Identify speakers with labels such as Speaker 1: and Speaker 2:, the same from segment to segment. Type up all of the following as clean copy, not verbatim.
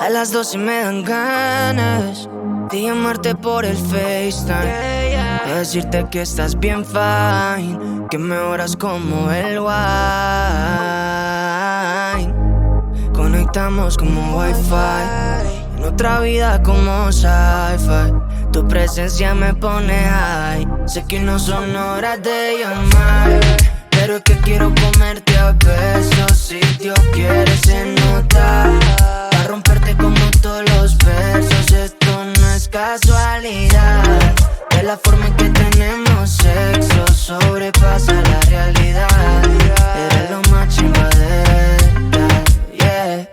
Speaker 1: A las 12 me dan ganas de llamarte por el FaceTime, a decirte que estás bien fine, que me oras como el wine. Conectamos como Wi-Fi, en otra vida como sci-fi. Tu presencia me pone high. Sé que no son horas de llamar, pero es que quiero comerte a besos. Si Dios quiere se nota, a romperte como todos los versos. Esto no es casualidad, de la forma en que tenemos sexo sobrepasa la realidad. Eres lo más chimba de verdad, yeah.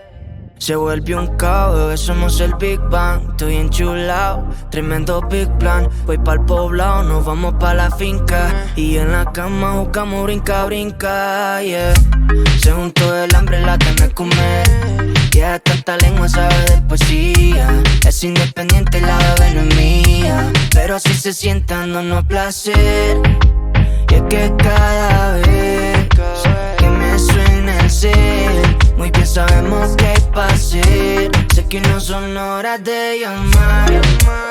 Speaker 1: Se vuelve un caos, bebé, somos el Big Bang. Estoy enchulado, tremendo big plan. Voy pa'l poblado, nos vamos pa' la finca, y en la cama buscamos brinca, brinca, yeah. Se juntó el hambre, la que me come. Yeah, tanta lengua sabe de poesía. Es independiente, la bebé no es mía, pero así se sienta dándonos placer. Y es que cada vez que me suena el cel, muy bien sabemos que hay pa' hacer. Sé que no son horas de llamar,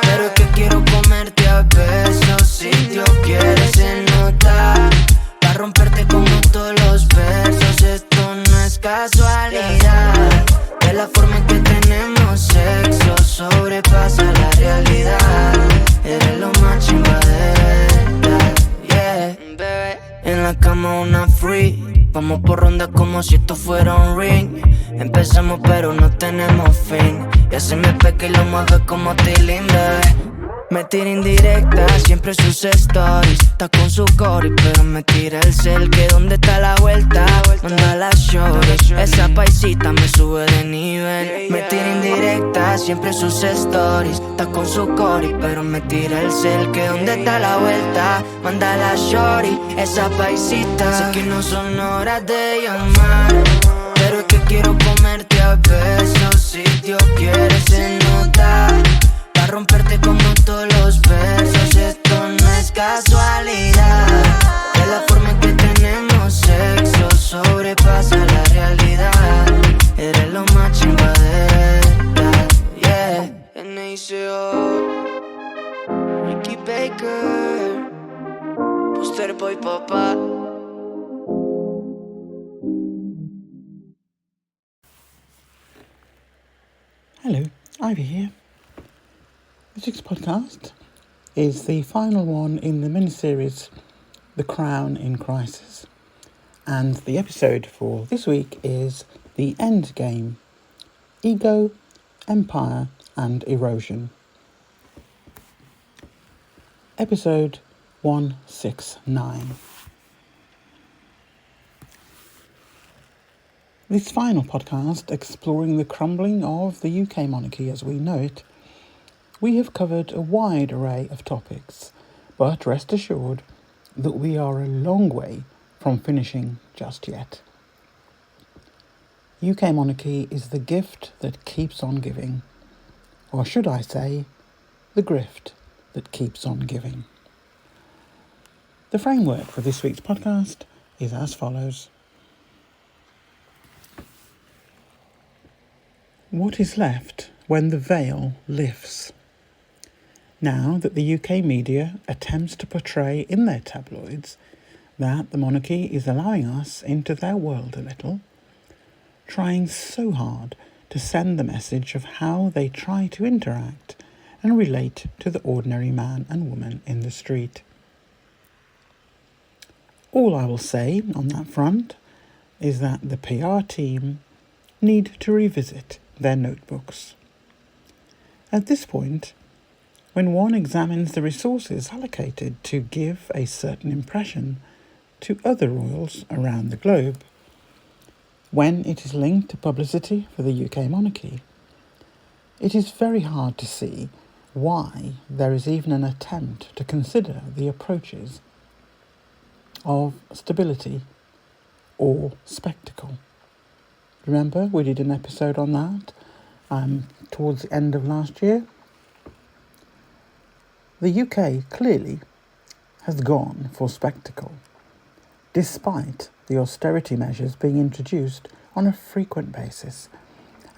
Speaker 1: pero es que quiero comerte a besos. Si Dios quiere se nota, pa' romperte como todos los versos. Esto no es casualidad, de la forma en que tenemos sexo sobrepasa la realidad. Eres lo más chimba de verdad, yeah. En la cama una free, vamos por ronda como si esto fuera un ring. Empezamos pero no tenemos fin, ya se me peca y lo mueve como Tilín, bebé. Me tira indirecta, siempre sus stories. Está con su cori, pero me tira el cel. Que dónde está la vuelta, manda la shorty. Esa paisita me sube de nivel. Me tira indirecta, siempre sus stories. Está con su cori, pero me tira el cel. Que dónde está la vuelta, manda la shorty. Esa paisita. Sé que no son horas de llamar, pero es que quiero comerte a besos. Si Dios quiere se nota, pa' romperte como todos los versos. Esto no es casualidad, de la forma en que tenemos sexo sobrepasa la realidad. Eres lo más chimba de verdad, yeah. N.I.C.O. Ricky Baker, Poster Boy Papá.
Speaker 2: Hello, Ivy here. This week's podcast is the final one in the miniseries The Crown in Crisis, and the episode for this week is the Endgame: Ego, Empire and Erosion. Episode 169. This final podcast, exploring the crumbling of the UK monarchy as we know it, we have covered a wide array of topics, but rest assured that we are a long way from finishing just yet. UK monarchy is the gift that keeps on giving, or should I say, the grift that keeps on giving. The framework for this week's podcast is as follows. What is left when the veil lifts? Now that the UK media attempts to portray in their tabloids that the monarchy is allowing us into their world a little, trying so hard to send the message of how they try to interact and relate to the ordinary man and woman in the street. All I will say on that front is that the PR team need to revisit their notebooks. At this point, when one examines the resources allocated to give a certain impression to other royals around the globe, when it is linked to publicity for the UK monarchy, it is very hard to see why there is even an attempt to consider the approaches of stability or spectacle. Remember, we did an episode on that towards the end of last year. The UK clearly has gone for spectacle, despite the austerity measures being introduced on a frequent basis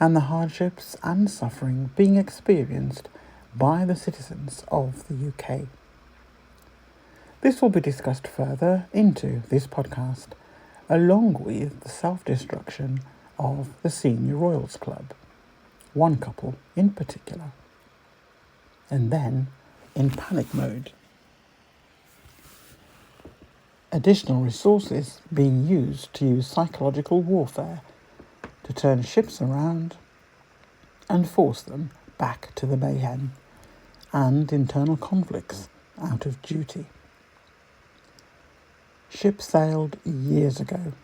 Speaker 2: and the hardships and suffering being experienced by the citizens of the UK. This will be discussed further into this podcast, along with the self-destruction of the Senior Royals Club, one couple in particular, and then in panic mode. Additional resources being used to use psychological warfare to turn ships around and force them back to the mayhem and internal conflicts out of duty. Ship sailed years ago,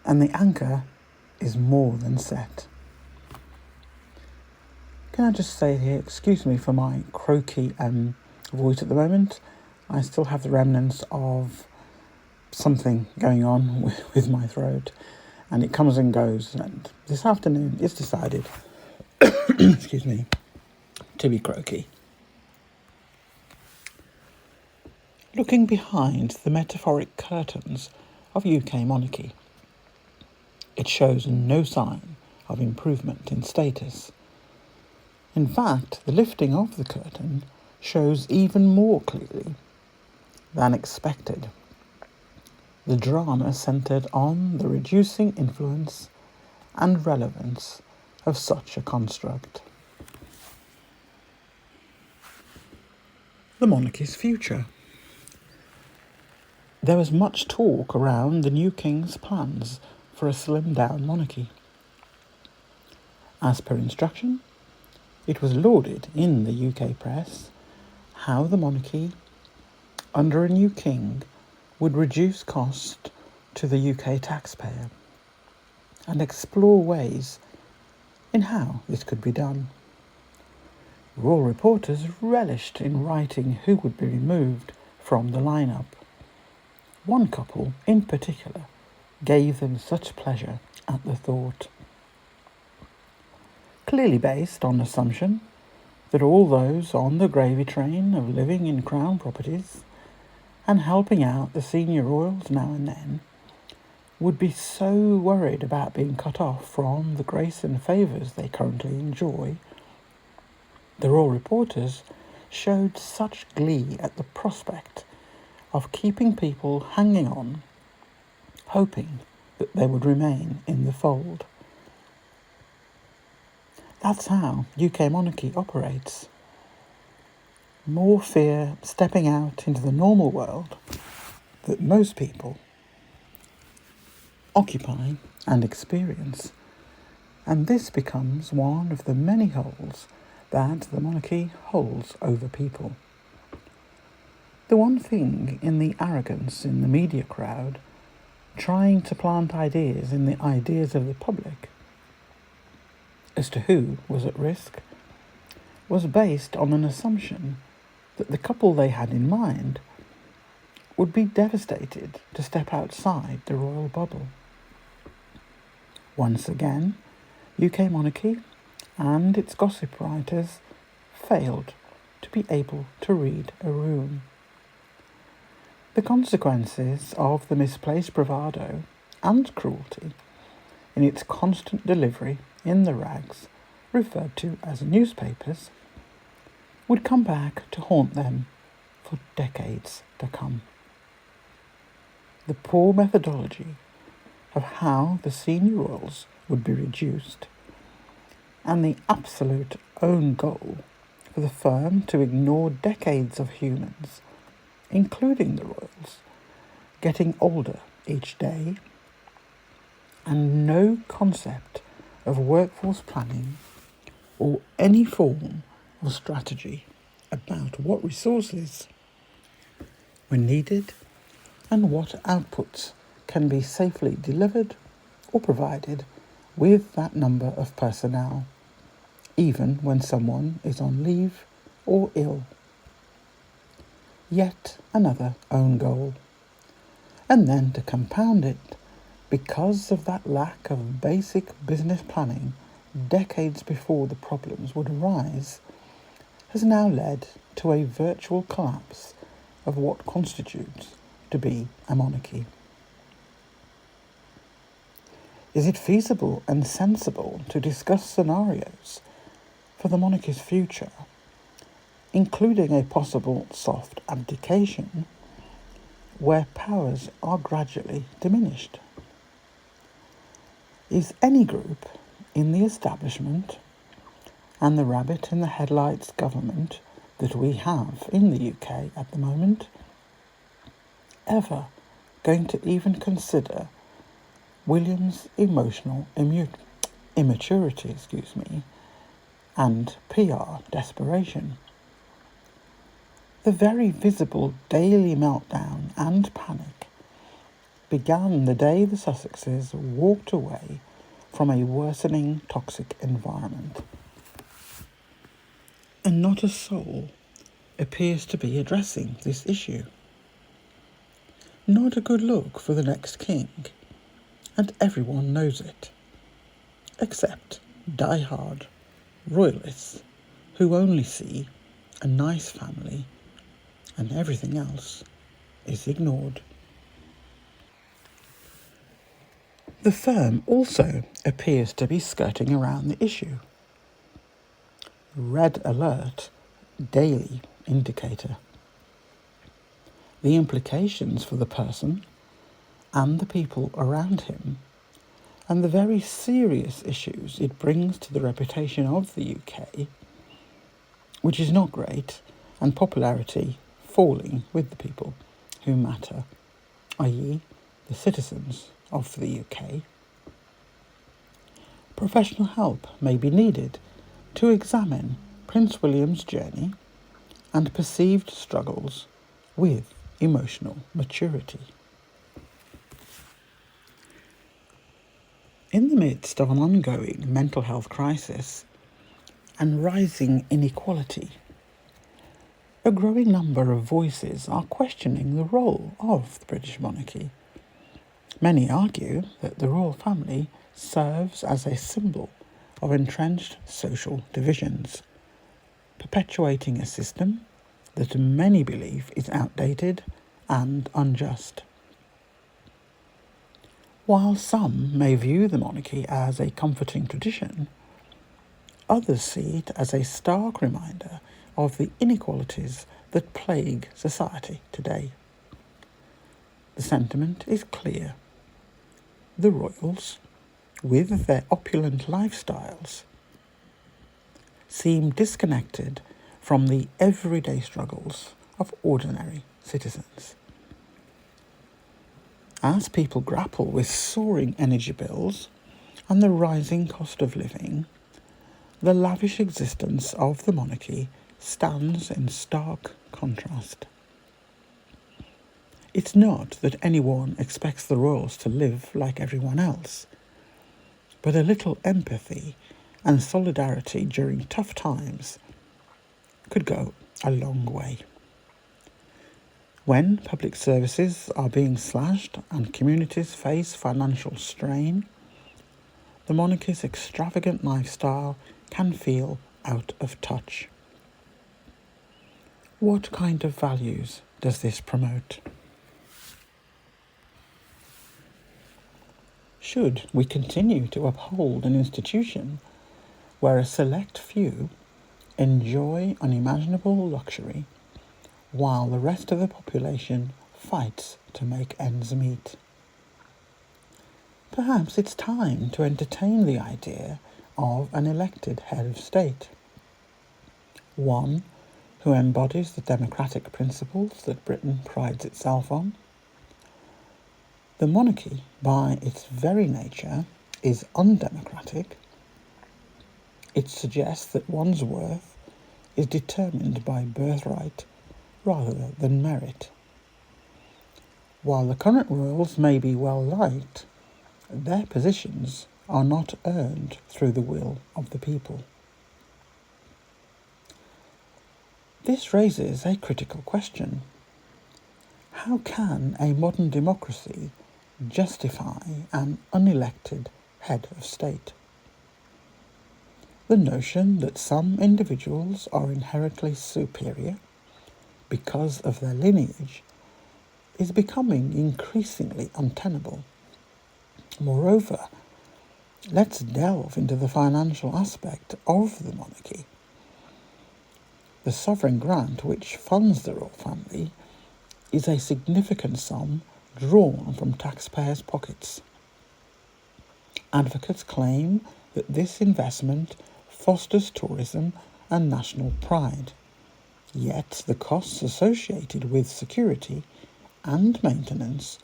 Speaker 2: and the anchor is more than set. Can I just say here, excuse me for my croaky voice at the moment. I still have the remnants of something going on with my throat, and it comes and goes, and this afternoon it's decided, excuse me, to be croaky. Looking behind the metaphoric curtains of UK monarchy, it shows no sign of improvement in status. In fact, the lifting of the curtain shows even more clearly than expected the drama centred on the reducing influence and relevance of such a construct. The monarchy's future. There was much talk around the new king's plans for a slimmed-down monarchy. As per instruction, it was lauded in the UK press how the monarchy, under a new king, would reduce cost to the UK taxpayer and explore ways in how this could be done. Royal reporters relished in writing who would be removed from the lineup. One couple, in particular, gave them such pleasure at the thought. Clearly based on assumption that all those on the gravy train of living in Crown properties and helping out the senior royals now and then would be so worried about being cut off from the grace and favours they currently enjoy. The royal reporters showed such glee at the prospect of keeping people hanging on, hoping that they would remain in the fold. That's how UK monarchy operates. More fear stepping out into the normal world that most people occupy and experience. And this becomes one of the many holes that the monarchy holds over people. The one thing in the arrogance in the media crowd, trying to plant ideas in the ideas of the public as to who was at risk, was based on an assumption that the couple they had in mind would be devastated to step outside the royal bubble. Once again, UK monarchy and its gossip writers failed to be able to read a room. The consequences of the misplaced bravado and cruelty in its constant delivery in the rags, referred to as newspapers, would come back to haunt them for decades to come. The poor methodology of how the senior royals would be reduced, and the absolute own goal for the firm to ignore decades of humans, including the royals, getting older each day, and no concept of workforce planning or any form of strategy about what resources were needed and what outputs can be safely delivered or provided with that number of personnel, even when someone is on leave or ill. Yet another own goal. And then to compound it, because of that lack of basic business planning decades before the problems would arise, has now led to a virtual collapse of what constitutes to be a monarchy. Is it feasible and sensible to discuss scenarios for the monarchy's future, including a possible soft abdication where powers are gradually diminished? Is any group in the establishment and the rabbit in the headlights government that we have in the UK at the moment ever going to even consider William's emotional immaturity, and PR desperation? The very visible daily meltdown and panic began the day the Sussexes walked away from a worsening toxic environment. And not a soul appears to be addressing this issue. Not a good look for the next king, and everyone knows it, except die-hard royalists who only see a nice family and everything else is ignored. The firm also appears to be skirting around the issue. Red alert, daily indicator. The implications for the person and the people around him, and the very serious issues it brings to the reputation of the UK, which is not great, and popularity falling with the people who matter, i.e. the citizens of the UK. Professional help may be needed to examine Prince William's journey and perceived struggles with emotional maturity. In the midst of an ongoing mental health crisis and rising inequality, a growing number of voices are questioning the role of the British monarchy. Many argue that the royal family serves as a symbol of entrenched social divisions, perpetuating a system that many believe is outdated and unjust. While some may view the monarchy as a comforting tradition, others see it as a stark reminder of the inequalities that plague society today. The sentiment is clear. The royals, with their opulent lifestyles, seem disconnected from the everyday struggles of ordinary citizens. As people grapple with soaring energy bills and the rising cost of living, the lavish existence of the monarchy stands in stark contrast. It's not that anyone expects the royals to live like everyone else, but a little empathy and solidarity during tough times could go a long way. When public services are being slashed and communities face financial strain, the monarchy's extravagant lifestyle can feel out of touch. What kind of values does this promote? Should we continue to uphold an institution where a select few enjoy unimaginable luxury while the rest of the population fights to make ends meet? Perhaps it's time to entertain the idea of an elected head of state, one who embodies the democratic principles that Britain prides itself on. The monarchy, by its very nature, is undemocratic. It suggests that one's worth is determined by birthright rather than merit. While the current royals may be well liked, their positions are not earned through the will of the people. This raises a critical question. How can a modern democracy justify an unelected head of state? The notion that some individuals are inherently superior because of their lineage is becoming increasingly untenable. Moreover, Let's delve into the financial aspect of the monarchy. The sovereign grant which funds the royal family is a significant sum drawn from taxpayers' pockets. Advocates claim that this investment fosters tourism and national pride, yet the costs associated with security and maintenance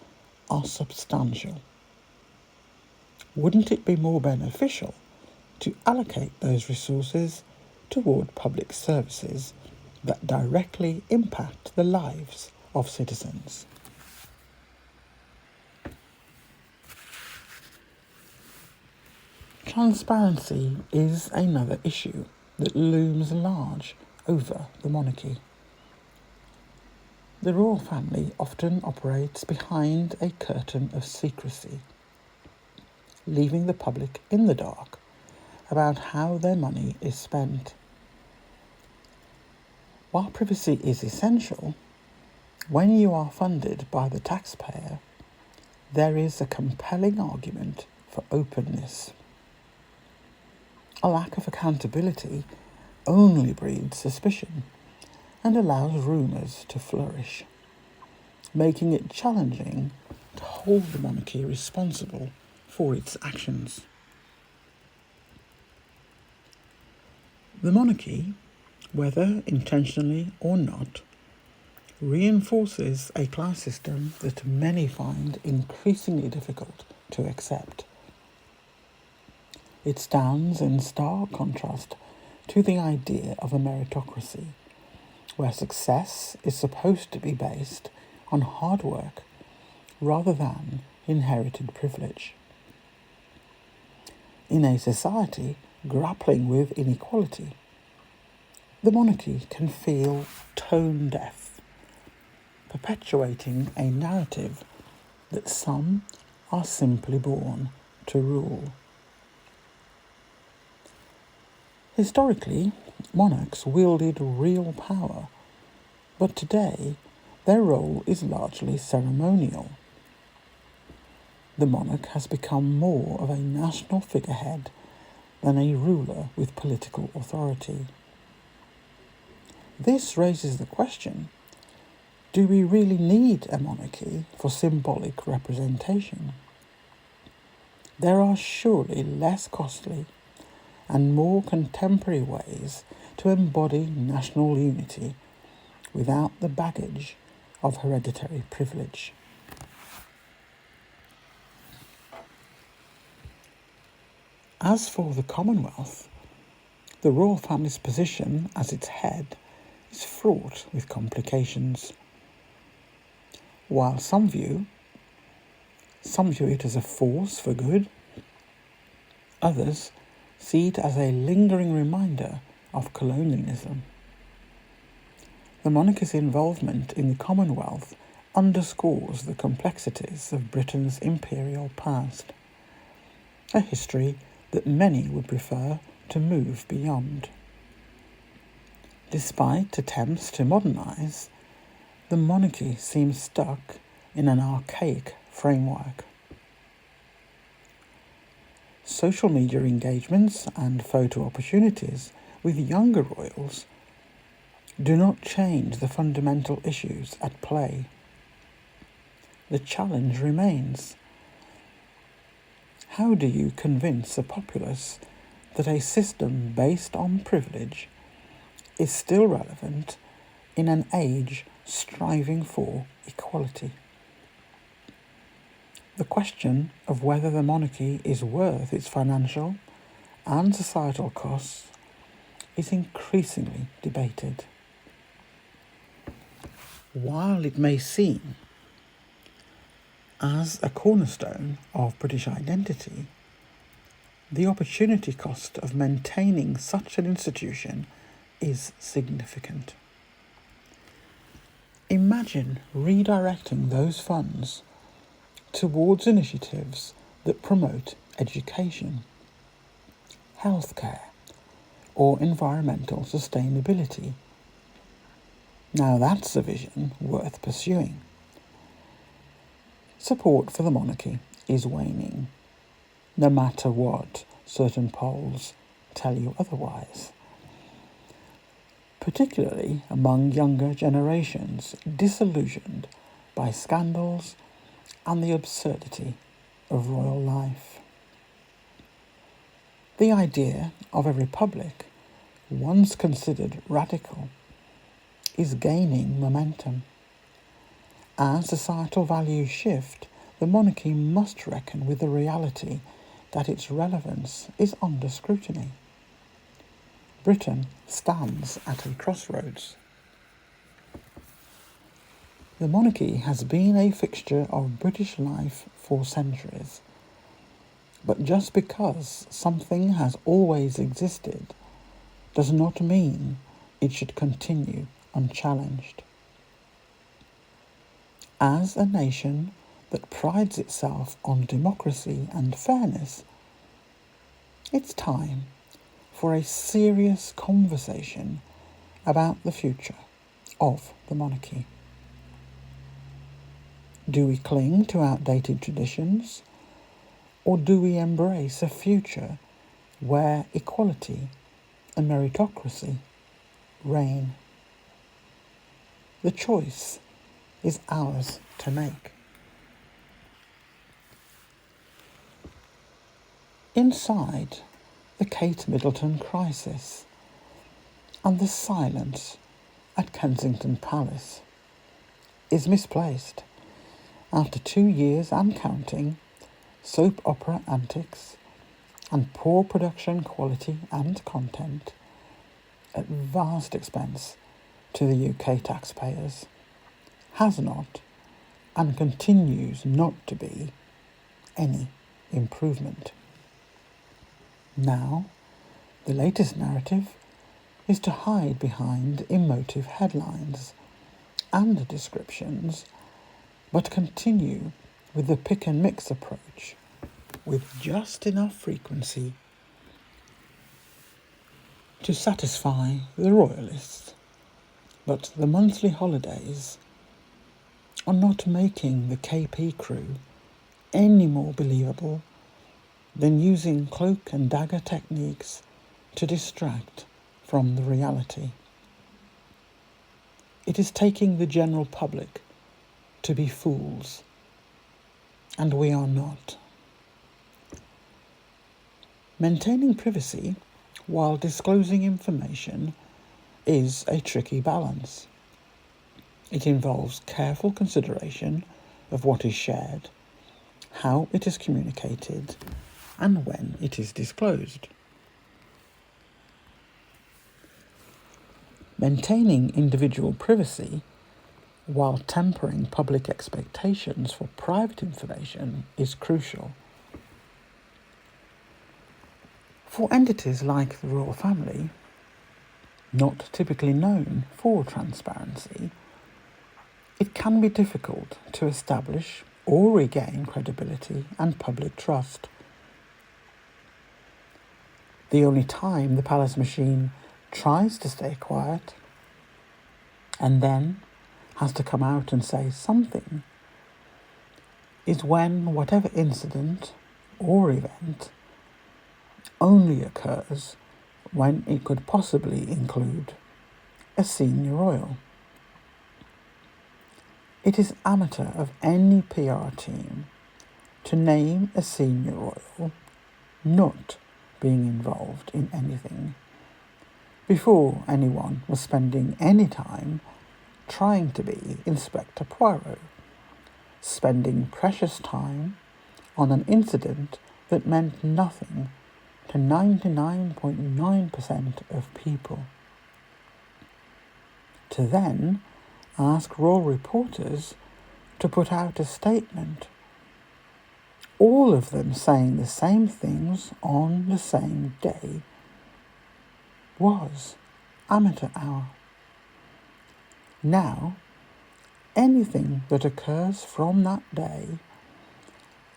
Speaker 2: are substantial. Wouldn't it be more beneficial to allocate those resources toward public services that directly impact the lives of citizens? Transparency is another issue that looms large over the monarchy. The royal family often operates behind a curtain of secrecy, leaving the public in the dark about how their money is spent. While privacy is essential, when you are funded by the taxpayer, there is a compelling argument for openness. A lack of accountability only breeds suspicion and allows rumours to flourish, making it challenging to hold the monarchy responsible for its actions. The monarchy, whether intentionally or not, reinforces a class system that many find increasingly difficult to accept. It stands in stark contrast to the idea of a meritocracy, where success is supposed to be based on hard work rather than inherited privilege. In a society grappling with inequality, the monarchy can feel tone deaf, perpetuating a narrative that some are simply born to rule. Historically, monarchs wielded real power, but today their role is largely ceremonial. The monarch has become more of a national figurehead than a ruler with political authority. This raises the question, do we really need a monarchy for symbolic representation? There are surely less costly and more contemporary ways to embody national unity without the baggage of hereditary privilege. As for the Commonwealth, the royal family's position as its head is fraught with complications. While some view it as a force for good, others see it as a lingering reminder of colonialism. The monarchy's involvement in the Commonwealth underscores the complexities of Britain's imperial past, a history that many would prefer to move beyond. Despite attempts to modernise, the monarchy seems stuck in an archaic framework. Social media engagements and photo opportunities with younger royals do not change the fundamental issues at play. The challenge remains. How do you convince a populace that a system based on privilege is still relevant in an age striving for equality? The question of whether the monarchy is worth its financial and societal costs is increasingly debated. While it may seem as a cornerstone of British identity, the opportunity cost of maintaining such an institution is significant. Imagine redirecting those funds towards initiatives that promote education, healthcare, or environmental sustainability. Now that's a vision worth pursuing. Support for the monarchy is waning. no matter what certain polls tell you otherwise, particularly among younger generations disillusioned by scandals and the absurdity of royal life. The idea of a republic, once considered radical, is gaining momentum. As societal values shift, the monarchy must reckon with the reality that its relevance is under scrutiny. Britain stands at a crossroads. The monarchy has been a fixture of British life for centuries, but just because something has always existed does not mean it should continue unchallenged. As a nation that prides itself on democracy and fairness, it's time for a serious conversation about the future of the monarchy. Do we cling to outdated traditions, or do we embrace a future where equality and meritocracy reign? The choice is ours to make. Inside the Kate Middleton crisis and the silence at Kensington Palace is misplaced. After 2 years and counting, soap opera antics and poor production quality and content at vast expense to the UK taxpayers, has not and continues not to be any improvement. Now, the latest narrative is to hide behind emotive headlines and descriptions, but continue with the pick and mix approach with just enough frequency to satisfy the royalists. But the monthly holidays are not making the KP crew any more believable than using cloak and dagger techniques to distract from the reality. It is taking the general public to be fools, and we are not. Maintaining privacy while disclosing information is a tricky balance. It involves careful consideration of what is shared, how it is communicated, and when it is disclosed. Maintaining individual privacy while tempering public expectations for private information is crucial. For entities like the royal family, not typically known for transparency, it can be difficult to establish or regain credibility and public trust. The only time the palace machine tries to stay quiet and then has to come out and say something is when whatever incident or event only occurs when it could possibly include a senior royal. It is amateur of any PR team to name a senior royal not being involved in anything before anyone was spending any time trying to be Inspector Poirot, spending precious time on an incident that meant nothing to 99.9% of people. To then ask royal reporters to put out a statement, all of them saying the same things on the same day, was amateur hour. Now, anything that occurs from that day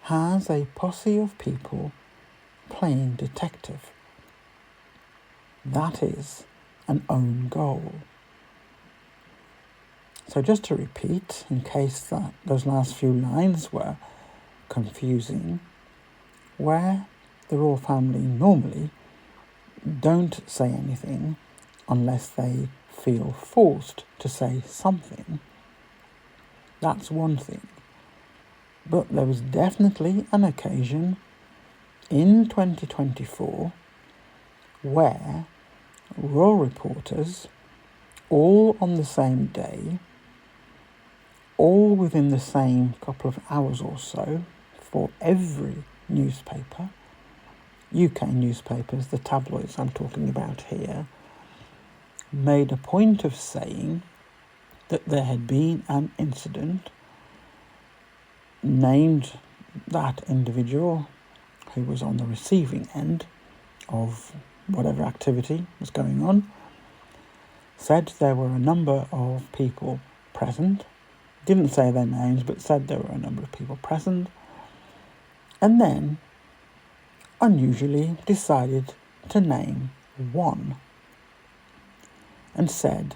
Speaker 2: has a posse of people playing detective. That is an own goal. So just to repeat, in case those last few lines were confusing, where the royal family normally don't say anything unless they feel forced to say something. That's one thing. But there was definitely an occasion in 2024 where royal reporters, all on the same day, all within the same couple of hours or so, for every newspaper, UK newspapers, the tabloids I'm talking about here, made a point of saying that there had been an incident, named that individual who was on the receiving end of whatever activity was going on, said there were a number of people present, didn't say their names, but said there were a number of people present, and then unusually decided to name one and said,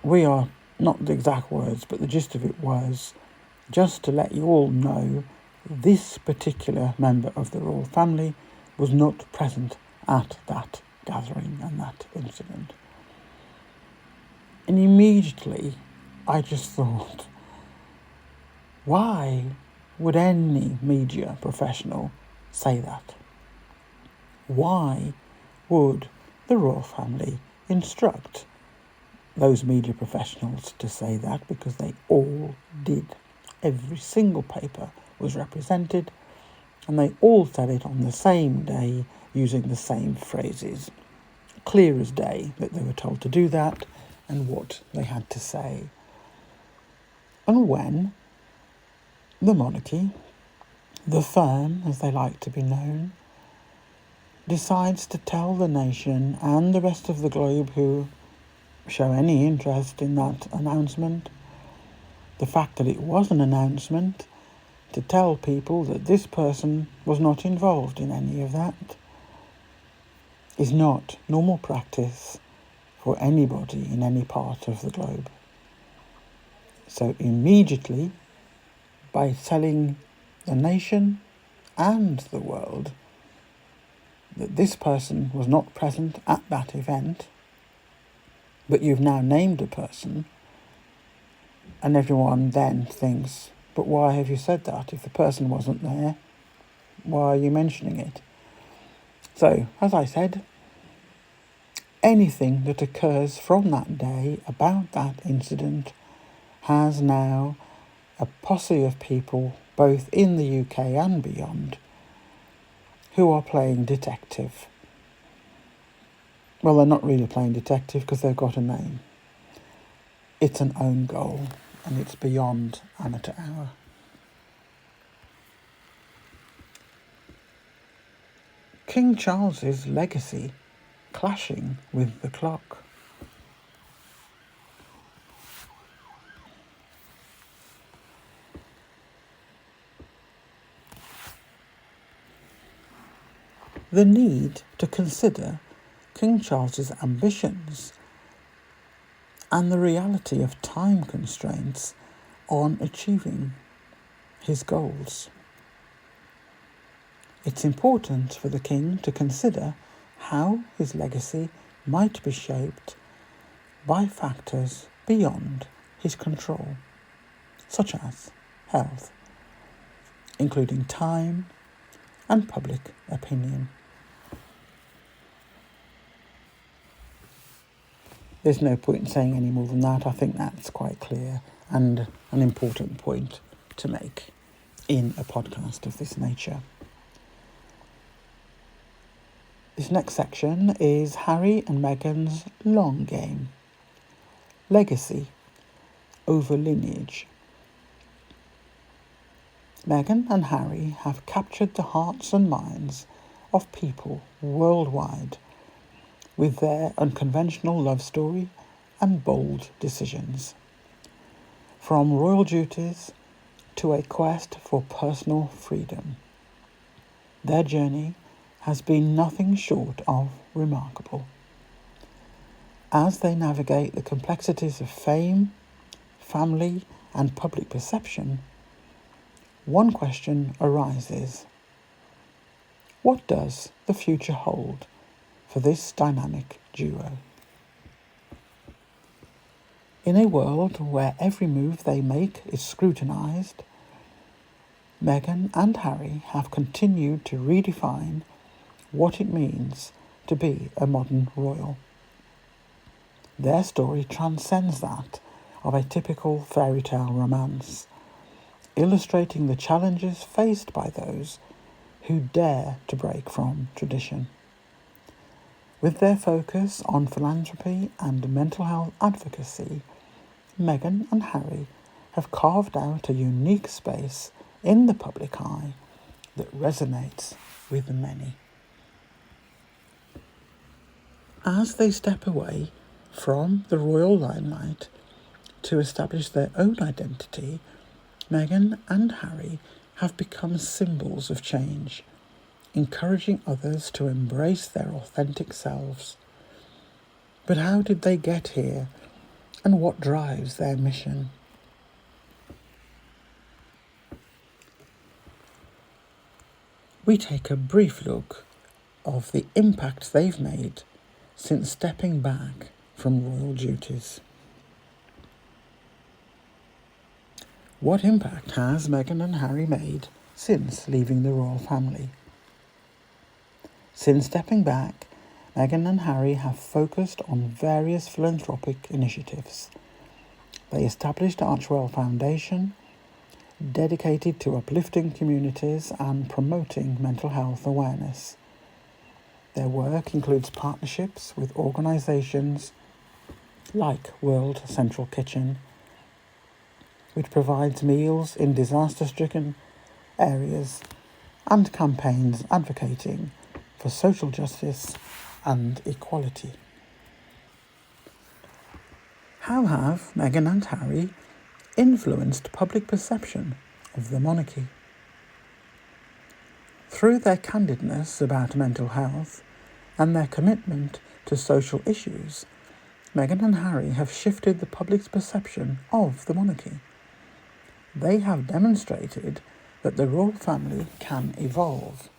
Speaker 2: we are, not the exact words, but the gist of it was, just to let you all know, this particular member of the royal family was not present at that gathering and that incident. And immediately I just thought, why would any media professional say that? Why would the royal family instruct those media professionals to say that? Because they all did. Every single paper was represented, and they all said it on the same day using the same phrases. Clear as day that they were told to do that and what they had to say. And when the monarchy, the firm as they like to be known, decides to tell the nation and the rest of the globe who show any interest in that announcement, the fact that it was an announcement, to tell people that this person was not involved in any of that, is not normal practice for anybody in any part of the globe. So immediately, by telling the nation and the world that this person was not present at that event, but you've now named a person, and everyone then thinks, but why have you said that? If the person wasn't there, why are you mentioning it? So, as I said, anything that occurs from that day about that incident has now a posse of people, both in the UK and beyond, who are playing detective. Well, they're not really playing detective because they've got a name. It's an own goal, and it's beyond amateur hour. King Charles's legacy clashing with the clock. The need to consider King Charles's ambitions and the reality of time constraints on achieving his goals. It's important for the king to consider how his legacy might be shaped by factors beyond his control, such as health, including time and public opinion. There's no point in saying any more than that. I think that's quite clear and an important point to make in a podcast of this nature. This next section is Harry and Meghan's long game. Legacy over lineage. Meghan and Harry have captured the hearts and minds of people worldwide with their unconventional love story and bold decisions. From royal duties to a quest for personal freedom, their journey has been nothing short of remarkable. As they navigate the complexities of fame, family, and public perception, one question arises. What does the future hold for this dynamic duo? In a world where every move they make is scrutinised, Meghan and Harry have continued to redefine what it means to be a modern royal. Their story transcends that of a typical fairy tale romance, illustrating the challenges faced by those who dare to break from tradition. With their focus on philanthropy and mental health advocacy, Meghan and Harry have carved out a unique space in the public eye that resonates with many. As they step away from the royal limelight to establish their own identity, Meghan and Harry have become symbols of change, encouraging others to embrace their authentic selves. But how did they get here, and what drives their mission? We take a brief look of the impact they've made since stepping back from royal duties. What impact has Meghan and Harry made since leaving the royal family? Since stepping back, Meghan and Harry have focused on various philanthropic initiatives. They established Archewell Foundation, dedicated to uplifting communities and promoting mental health awareness. Their work includes partnerships with organisations like World Central Kitchen, which provides meals in disaster-stricken areas, and campaigns advocating for social justice and equality. How have Meghan and Harry influenced public perception of the monarchy? Through their candidness about mental health and their commitment to social issues, Meghan and Harry have shifted the public's perception of the monarchy. They have demonstrated that the royal family can evolve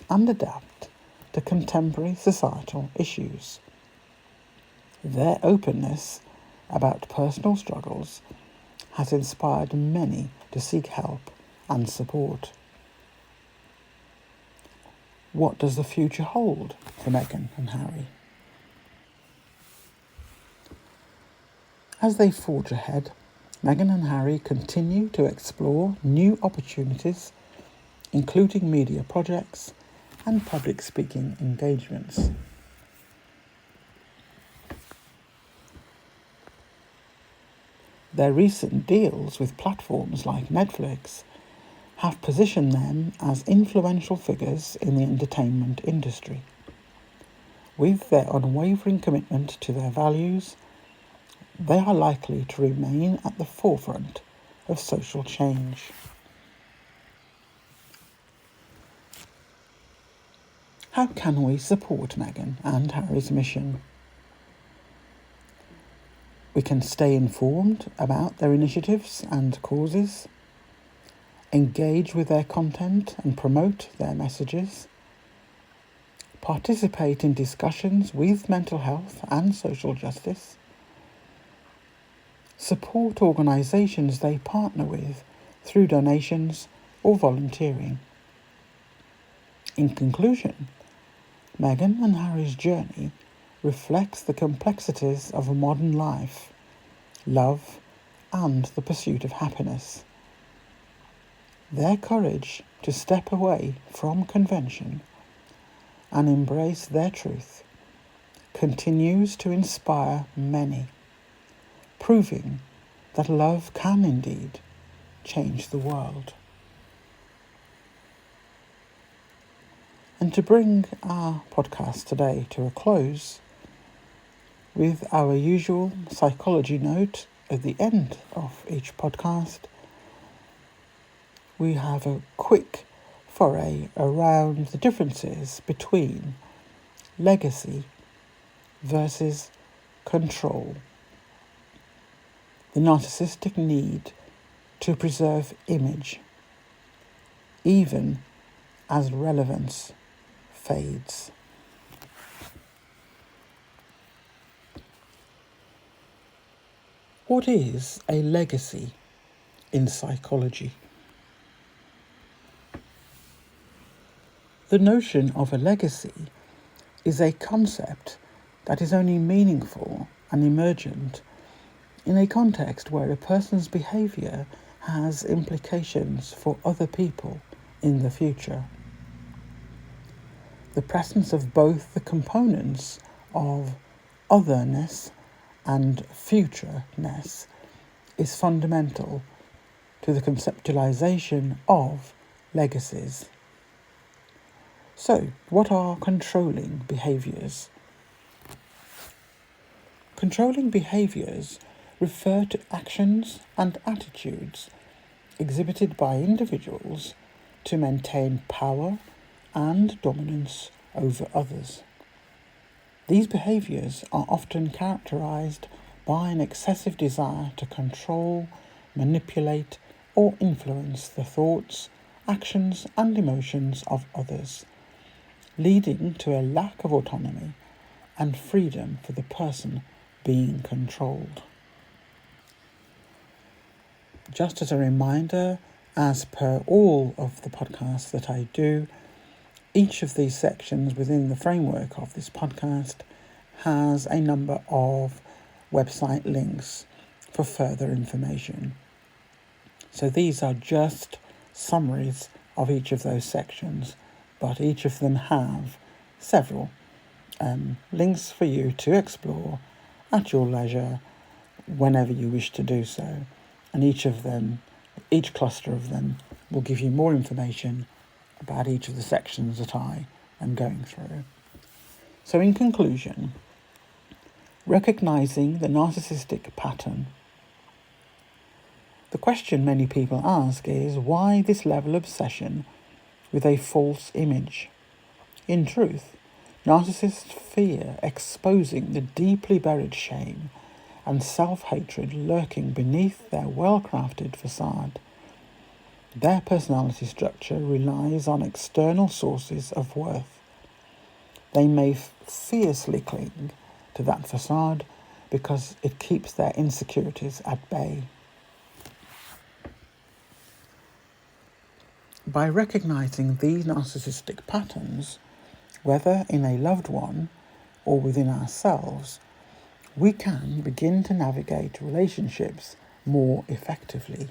Speaker 2: and adapt to contemporary societal issues. Their openness about personal struggles has inspired many to seek help and support. What does the future hold for Meghan and Harry? As they forge ahead, Meghan and Harry continue to explore new opportunities, including media projects and public speaking engagements. Their recent deals with platforms like Netflix have positioned them as influential figures in the entertainment industry. With their unwavering commitment to their values, they are likely to remain at the forefront of social change. How can we support Meghan and Harry's mission? We can stay informed about their initiatives and causes, engage with their content and promote their messages, participate in discussions with mental health and social justice, support organisations they partner with through donations or volunteering. In conclusion, Meghan and Harry's journey reflects the complexities of a modern life, love, and the pursuit of happiness. Their courage to step away from convention and embrace their truth continues to inspire many, proving that love can indeed change the world. And to bring our podcast today to a close, with our usual psychology note at the end of each podcast, we have a quick foray around the differences between legacy versus control. The narcissistic need to preserve image, even as relevance fades. What is a legacy in psychology? The notion of a legacy is a concept that is only meaningful and emergent in a context where a person's behaviour has implications for other people in the future. The presence of both the components of otherness and futureness is fundamental to the conceptualization of legacies. So, what are controlling behaviours? Controlling behaviours refer to actions and attitudes exhibited by individuals to maintain power and dominance over others. These behaviours are often characterised by an excessive desire to control, manipulate, or influence the thoughts, actions, and emotions of others, leading to a lack of autonomy and freedom for the person being controlled. Just as a reminder, as per all of the podcasts that I do, each of these sections within the framework of this podcast has a number of website links for further information. So these are just summaries of each of those sections, but each of them have several links for you to explore at your leisure whenever you wish to do so. And each cluster of them will give you more information about each of the sections that I am going through. So in conclusion, recognizing the narcissistic pattern. The question many people ask is, why this level of obsession with a false image? In truth, narcissists fear exposing the deeply buried shame and self-hatred lurking beneath their well-crafted facade. Their personality structure relies on external sources of worth. They may fiercely cling to that facade because it keeps their insecurities at bay. By recognizing these narcissistic patterns, whether in a loved one or within ourselves, we can begin to navigate relationships more effectively.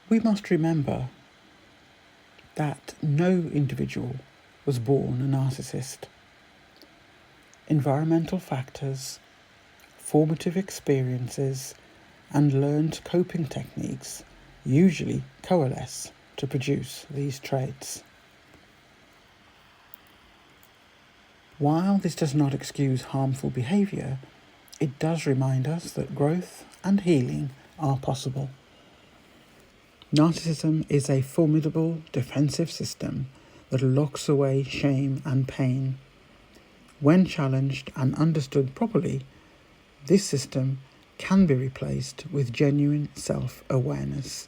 Speaker 2: We must remember that no individual was born a narcissist. Environmental factors, formative experiences, and learned coping techniques usually coalesce to produce these traits. While this does not excuse harmful behaviour, it does remind us that growth and healing are possible. Narcissism is a formidable defensive system that locks away shame and pain. When challenged and understood properly, this system can be replaced with genuine self-awareness,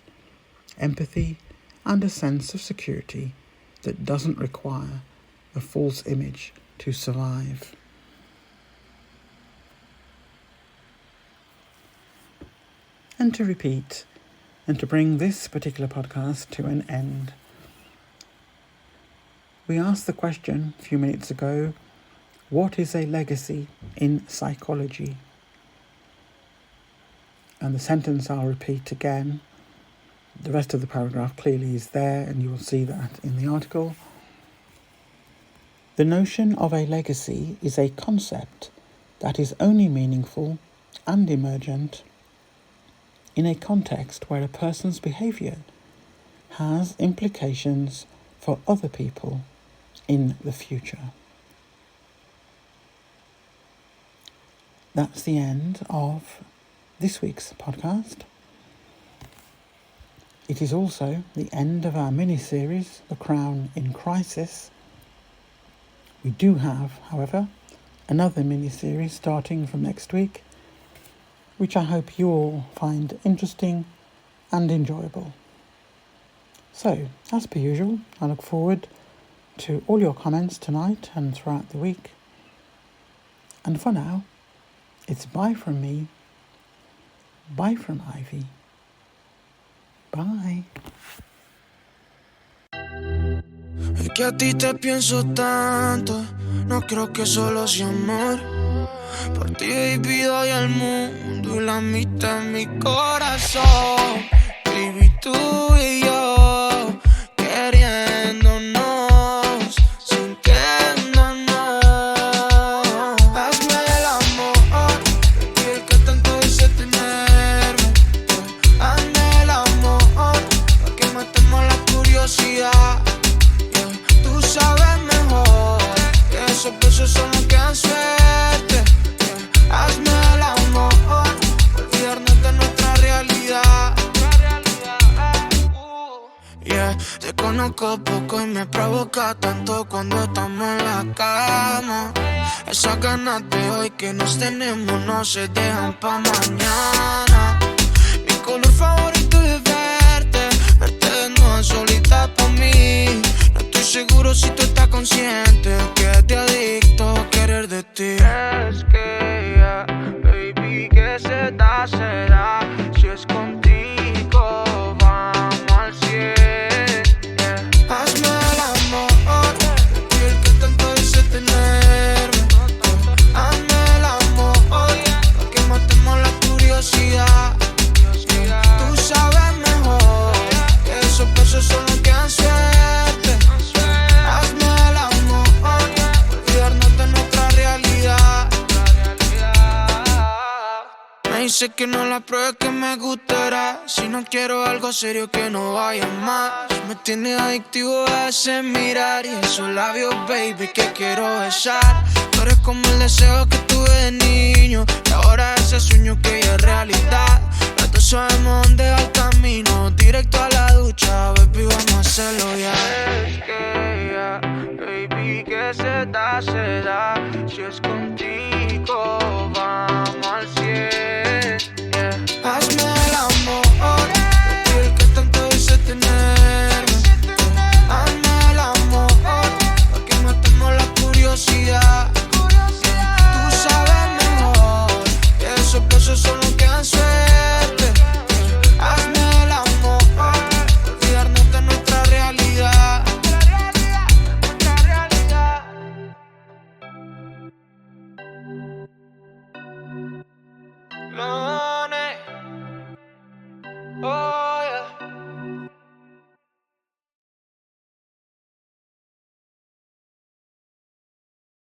Speaker 2: empathy, and a sense of security that doesn't require a false image to survive. And to repeat, and to bring this particular podcast to an end, we asked the question a few minutes ago, what is a legacy in psychology? And the sentence I'll repeat again. The rest of the paragraph clearly is there, and you will see that in the article. The notion of a legacy is a concept that is only meaningful and emergent in a context where a person's behaviour has implications for other people in the future. That's the end of this week's podcast. It is also the end of our mini-series, The Crown in Crisis. We do have, however, another mini-series starting from next week, which I hope you all find interesting and enjoyable. So, as per usual, I look forward to all your comments tonight and throughout the week. And for now, it's bye from me, bye from Ivy, bye.
Speaker 1: Es que a ti te pienso tanto, no creo que solo sea amor. Por ti, baby, doy al mundo y la mitad en mi corazón. Baby, tú y yo, queriéndonos, sintiéndonos. Hazme el amor, y el que tanto dice tenerme. Hazme el amor, pa' que matemos la curiosidad. Tú sabes mejor que esos besos son los que dan suerte. Hazme el amor, olvidarnos de nuestra realidad. Yeah, te conozco poco y me provoca tanto cuando estamos en la cama. Esas ganas de hoy que nos tenemos no se dejan pa' mañana. Mi color favorito es verte desnuda solita pa' mí. No estoy seguro si tú estás consciente que te adicto a querer de ti. Es que ya, baby, que se da, si es contigo, vamos al cielo. Hazme el amor, y el que tanto dice tenerme. Hazme el amor, pa' que matemos la curiosidad. Tú sabes mejor que esos besos son los que dan suerte. Hazme el amor, olvidarnos de nuestra realidad. Me dice que no la pruebe, que me gustará. Si no quiero algo serio, que no vaya más. Me tiene adictivo a ese mirar y esos labios, baby, que quiero besar. Tú eres como el deseo que tuve de niño y ahora ese sueño que ya es realidad. Los dos sabemos dónde va el camino, directo a la ducha, baby, vamos a hacerlo ya. Es que ya, baby, que se da, si es contigo.